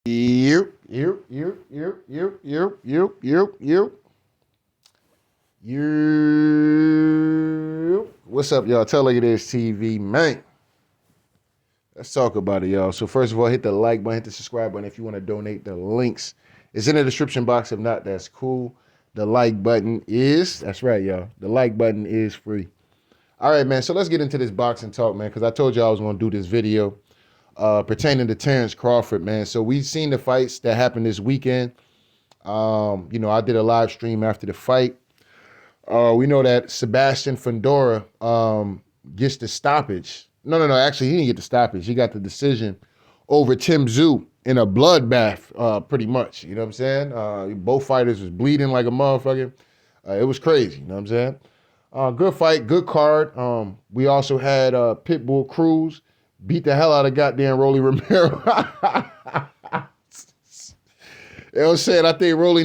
You. What's up, y'all? Tell like it is TV, man. Let's talk about it, y'all. So first of all, hit the like button, hit the subscribe button if you want to donate. The links is in the description box. If not, that's cool. The like button that's right, y'all. The like button is free. All right, man. So let's get into this boxing talk, man, because I told y'all I was going to do this video pertaining to Terence Crawford, man. So we've seen the fights that happened this weekend. I did a live stream after the fight. We know that Sebastian Fundora gets the stoppage. No. Actually, he didn't get the stoppage. He got the decision over Tim Tszyu in a bloodbath, pretty much. You know what I'm saying? Both fighters was bleeding like a motherfucker. It was crazy. You know what I'm saying? Good fight, good card. We also had Pitbull Cruz beat the hell out of goddamn Rolly Romero. It was said, Rolly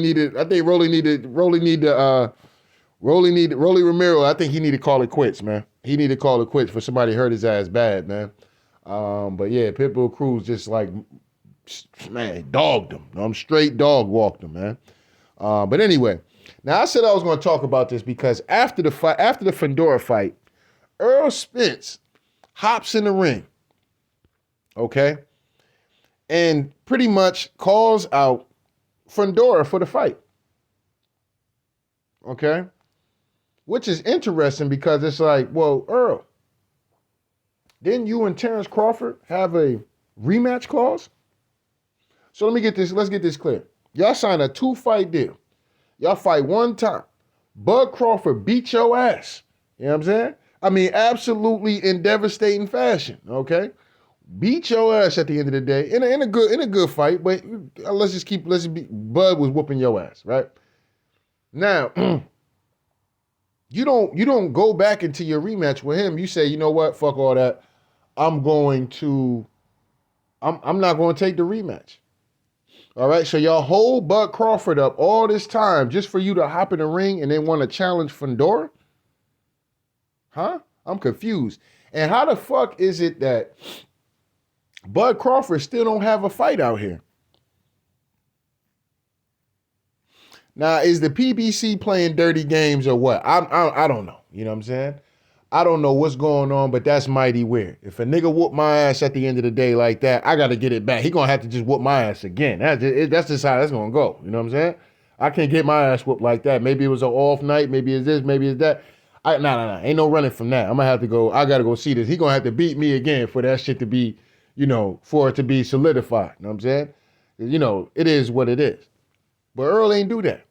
Romero, I think he need to call it quits, man. He need to call it quits for somebody hurt his ass bad, man. But yeah, Pitbull Cruz just like, man, dogged him. I'm straight dog walked him, man. But anyway, now I said I was going to talk about this because after the Fundora fight, Errol Spence hops in the ring, okay, and pretty much calls out Fundora for the fight, okay, which is interesting because it's like, well, Earl, didn't you and Terence Crawford have a rematch clause? So let's get this clear. Y'all signed a 2-fight deal. Y'all fight one time. Bud Crawford beat your ass. You know what I'm saying? I mean, absolutely in devastating fashion, okay? Beat your ass at the end of the day in a good fight, but Bud was whooping your ass, right? Now, you don't go back into your rematch with him. You say, you know what, fuck all that. I'm not going to take the rematch. All right, so y'all hold Bud Crawford up all this time just for you to hop in the ring and then want to challenge Fundora? Huh? I'm confused. And how the fuck is it that Bud Crawford still don't have a fight out here? Now, is the PBC playing dirty games or what? I don't know. You know what I'm saying? I don't know what's going on, but that's mighty weird. If a nigga whoop my ass at the end of the day like that, I got to get it back. He going to have to just whoop my ass again. That's just how that's going to go. You know what I'm saying? I can't get my ass whooped like that. Maybe it was an off night. Maybe it's this. Maybe it's that. Nah. Ain't no running from that. I'm going to have to go. I got to go see this. He going to have to beat me again for that shit to be, for it to be solidified. You know what I'm saying? It is what it is. But Earl ain't do that.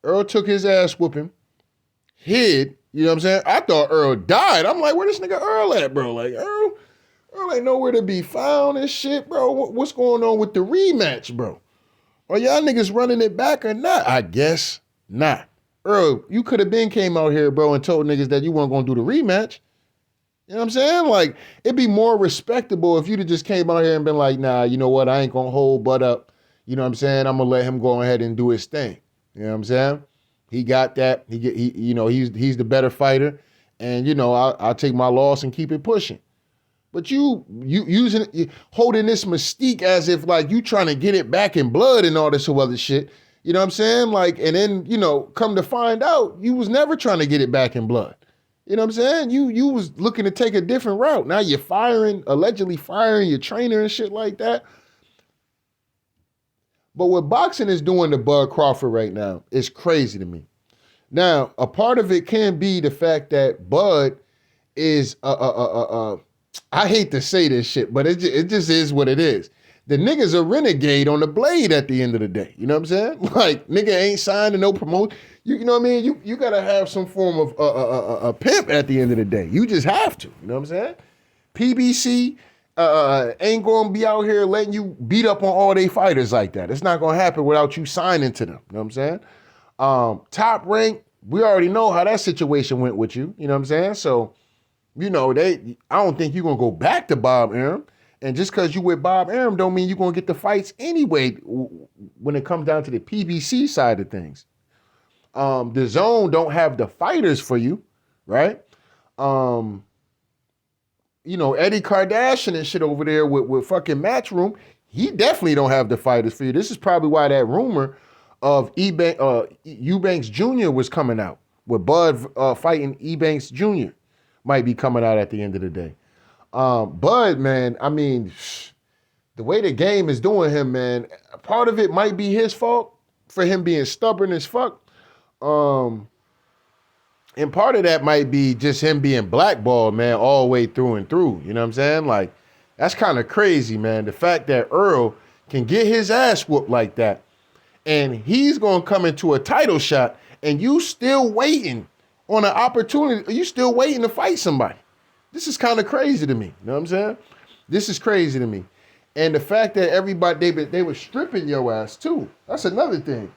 Earl took his ass whooping, hid. You know what I'm saying? I thought Earl died. I'm like, where this nigga Earl at, bro? Like, Earl ain't nowhere to be found and shit, bro. What's going on with the rematch, bro? Are y'all niggas running it back or not? I guess not. Earl, you could have came out here, bro, and told niggas that you weren't going to do the rematch. You know what I'm saying? Like, it'd be more respectable if you'd have just came out here and been like, nah, you know what? I ain't going to hold Bud up. You know what I'm saying? I'm going to let him go ahead and do his thing. You know what I'm saying? He got that. He's the better fighter, and I'll take my loss and keep it pushing. But you holding this mystique as if like you trying to get it back in blood and all this other shit. You know what I'm saying? Like, and then come to find out, you was never trying to get it back in blood. You know what I'm saying? You was looking to take a different route. Now you're allegedly firing your trainer and shit like that. But what boxing is doing to Bud Crawford right now is crazy to me. Now, a part of it can be the fact that Bud is, I hate to say this shit, but it just is what it is. The nigga's a renegade on the blade at the end of the day. You know what I'm saying? Like, nigga ain't signed to no promotion. You know what I mean? You got to have some form of a pimp at the end of the day. You just have to. You know what I'm saying? PBC ain't gonna be out here letting you beat up on all they fighters like that. It's not gonna happen without you signing to them. You know what I'm saying? Top rank, we already know how that situation went with you. You know what I'm saying? So, I don't think you're gonna go back to Bob Arum. And just because you with Bob Arum don't mean you're gonna get the fights anyway when it comes down to the PBC side of things. The zone don't have the fighters for you, right? Eddie Kardashian and shit over there with fucking Matchroom, he definitely don't have the fighters for you. This is probably why that rumor of Eubanks Jr. was coming out, with Bud fighting Eubanks Jr. might be coming out at the end of the day. Bud, man, I mean, the way the game is doing him, man, part of it might be his fault for him being stubborn as fuck. And part of that might be just him being blackballed, man, all the way through and through. You know what I'm saying? Like, that's kind of crazy, man. The fact that Earl can get his ass whooped like that, and he's going to come into a title shot, and you still waiting on an opportunity. You still waiting to fight somebody. This is kind of crazy to me. You know what I'm saying? This is crazy to me. And the fact that everybody, they were stripping your ass too. That's another thing.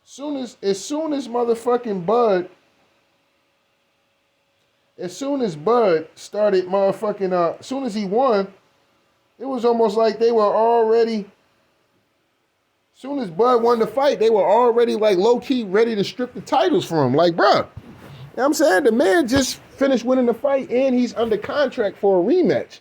As soon as motherfucking Bud, as soon as Bud started motherfucking, as soon as he won, it was almost like they were already, as soon as Bud won the fight, they were already like low-key ready to strip the titles from him. Like, bruh, you know what I'm saying? The man just finished winning the fight and he's under contract for a rematch.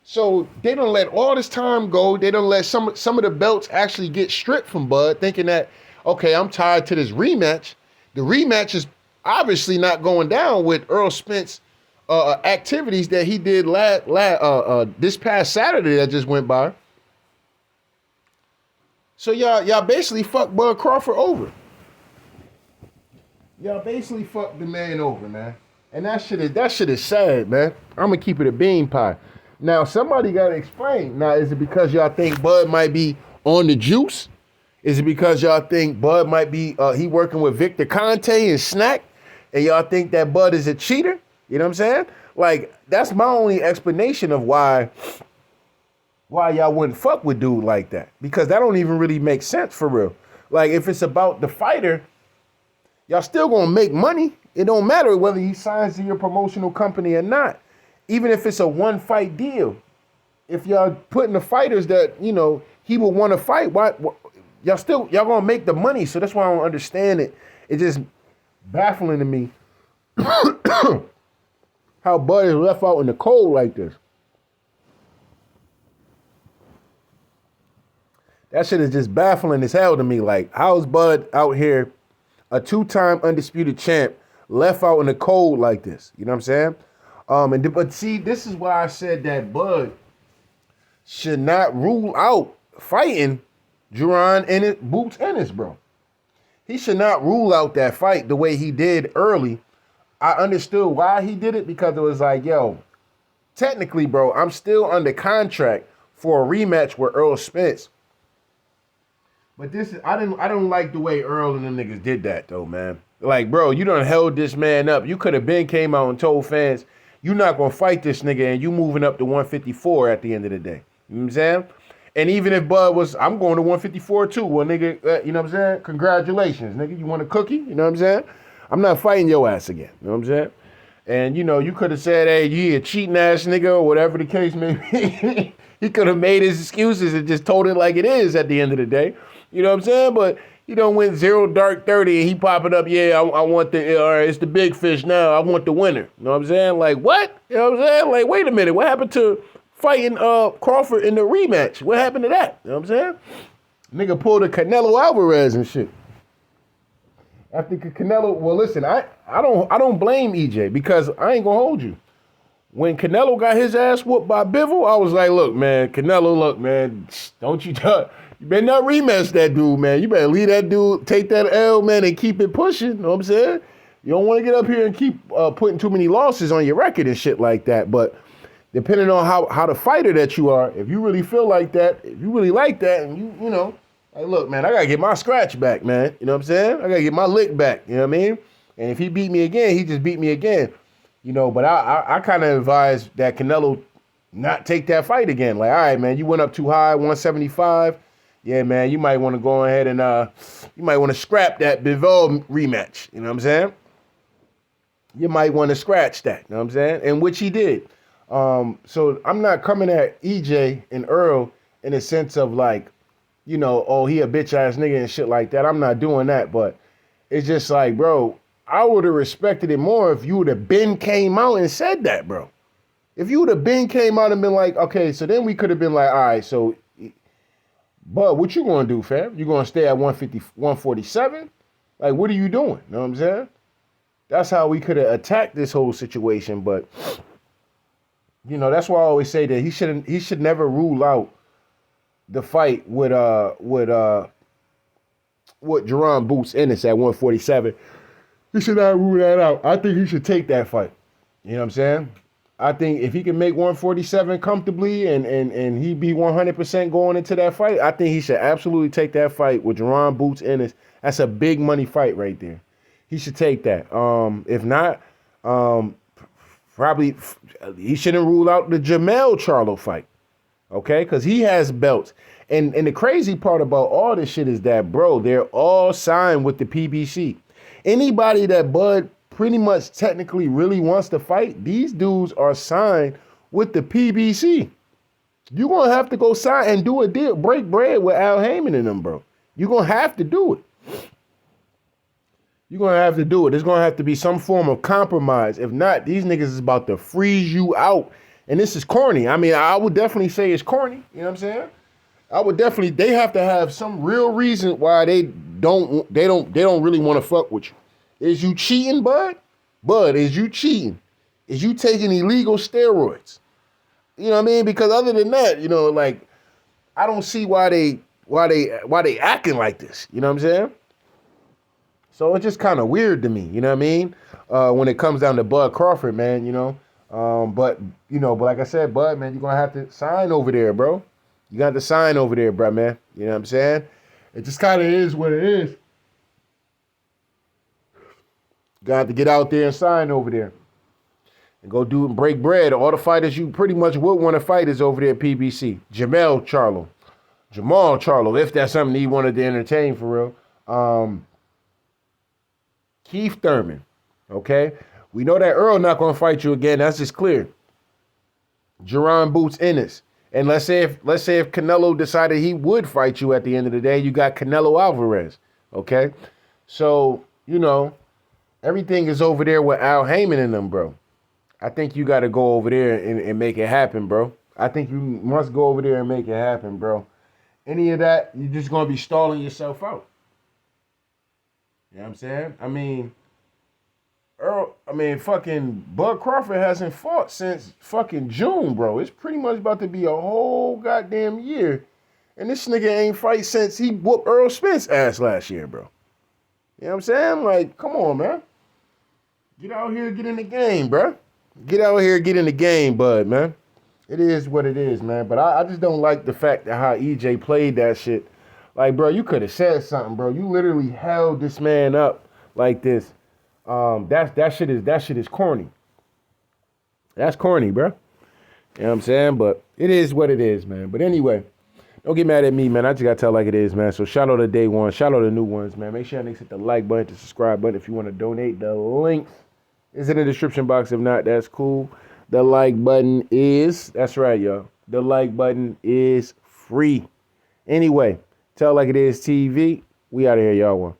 So they don't let all this time go. They don't let some of the belts actually get stripped from Bud, thinking that, okay, I'm tied to this rematch. The rematch is obviously not going down with Errol Spence activities that he did this past Saturday that just went by. So y'all basically fucked Bud Crawford over. Y'all basically fucked the man over, man. And that shit is sad, man. I'm gonna keep it a bean pie. Now, somebody gotta explain. Now, is it because y'all think Bud might be on the juice? Is it because y'all think Bud might be he working with Victor Conte and Snack, and y'all think that Bud is a cheater? You know what I'm saying? Like, that's my only explanation of why y'all wouldn't fuck with dude like that, because that don't even really make sense for real. Like, if it's about the fighter, y'all still gonna make money. It don't matter whether he signs to your promotional company or not. Even if it's a one fight deal, if y'all putting the fighters that, you know, he would want to fight, why y'all gonna make the money? So that's why I don't understand it. It's just baffling to me how Bud is left out in the cold like this. That shit is just baffling as hell to me. Like, how is Bud out here, a 2-time undisputed champ, left out in the cold like this? You know what I'm saying? But see, this is why I said that Bud should not rule out fighting Duran Boots Ennis, bro. He should not rule out that fight the way he did early. I understood why he did it, because it was like, yo, technically, bro, I'm still under contract for a rematch with Errol Spence. But I don't like the way Earl and them niggas did that though, man. Like, bro, you done held this man up. You could have came out and told fans, you're not gonna fight this nigga, and you moving up to 154 at the end of the day. You know what I'm saying? And even if Bud was, I'm going to 154 too. Well, nigga, you know what I'm saying? Congratulations, nigga. You want a cookie? You know what I'm saying? I'm not fighting your ass again. You know what I'm saying? And, you know, you could have said, hey, you a cheating ass nigga, or whatever the case may be. He could have made his excuses and just told it like it is at the end of the day. You know what I'm saying? But he done went 0 dark 30 and he popping up, yeah, I want it's the big fish now. I want the winner. You know what I'm saying? Like, what? You know what I'm saying? Like, wait a minute. What happened to fighting Crawford in the rematch? What happened to that? You know what I'm saying? Nigga pulled a Canelo Alvarez and shit. After Canelo, well, listen, I don't blame EJ, because I ain't gonna hold you. When Canelo got his ass whooped by Bivol, I was like, look, man, Canelo, look, man, don't you better not rematch that dude, man. You better leave that dude, take that L, man, and keep it pushing. You know what I'm saying? You don't want to get up here and keep putting too many losses on your record and shit like that. But depending on how the fighter that you are, if you really feel like that, if you really like that, and you know, like, look, man, I got to get my scratch back, man. You know what I'm saying? I got to get my lick back. You know what I mean? And if he beat me again, he just beat me again. You know, but I kind of advise that Canelo not take that fight again. Like, all right, man, you went up too high, 175. Yeah, man, you might want to go ahead and you might want to scrap that Bivol rematch. You know what I'm saying? You might want to scratch that. You know what I'm saying? And which he did. So I'm not coming at EJ and Earl in a sense of like, you know, oh, he a bitch ass nigga and shit like that. I'm not doing that, but it's just like, bro, I would have respected it more if you would have came out and said that, bro. If you would have been came out and been like, okay, so then we could have been like, all right, so, but what you gonna do, fam? You gonna stay at 150, 147? Like, what are you doing? You know what I'm saying? That's how we could have attacked this whole situation. But that's why I always say that he should never rule out the fight with Jerron Boots Ennis at 147. He should not rule that out. I think he should take that fight. You know what I'm saying? I think if he can make 147 comfortably and he be 100% going into that fight, I think he should absolutely take that fight with Jerron Boots Ennis. That's a big money fight right there. He should take that. If not, probably he shouldn't rule out the Jamel Charlo fight. Okay? Because he has belts. And the crazy part about all this shit is that, bro, they're all signed with the PBC. Anybody that Bud pretty much technically really wants to fight, these dudes are signed with the PBC. You're going to have to go sign and do a deal, break bread with Al Heyman and them, bro. You're going to have to do it. You're going to have to do it. There's going to have to be some form of compromise. If not, these niggas is about to freeze you out. And this is corny. I mean, I would definitely say it's corny. You know what I'm saying? They have to have some real reason why they don't really want to fuck with you. Is you cheating, Bud? Bud, is you cheating? Is you taking illegal steroids? You know what I mean? Because other than that, like, I don't see why they acting like this. You know what I'm saying? So it's just kind of weird to me. You know what I mean? When it comes down to Bud Crawford, man. But like I said, Bud, man, you're gonna have to sign over there, bro. You got to sign over there, bro, man. You know what I'm saying? It just kind of is what it is. Got to get out there and sign over there. And go do and break bread. All the fighters you pretty much would want to fight is over there at PBC. Jamal Charlo, if that's something he wanted to entertain for real. Keith Thurman, okay? We know that Earl not going to fight you again. That's just clear. Jerron Boots Ennis. And let's say if Canelo decided he would fight you at the end of the day, you got Canelo Alvarez, okay? So, everything is over there with Al Heyman and them, bro. I think you got to go over there and make it happen, bro. I think you must go over there and make it happen, bro. Any of that, you're just going to be stalling yourself out. You know what I'm saying? Fucking Bud Crawford hasn't fought since fucking June, bro. It's pretty much about to be a whole goddamn year. And this nigga ain't fight since he whooped Errol Spence ass last year, bro. You know what I'm saying? Like, come on, man. Get out here, get in the game, bro. Get out here, get in the game, Bud, man. It is what it is, man. But I just don't like the fact that how EJ played that shit. Like, bro, you could have said something, bro. You literally held this man up like this. That shit is corny. That's corny, bro. You know what I'm saying? But it is what it is, man. But anyway, don't get mad at me, man. I just got to tell like it is, man. So shout out to day one. Shout out to new ones, man. Make sure y'all niggas hit the like button, the subscribe button if you want to donate. The link is in the description box. If not, that's cool. The like button that's right, y'all. The like button is free. Anyway, tell like it is TV. We out of here, y'all. One.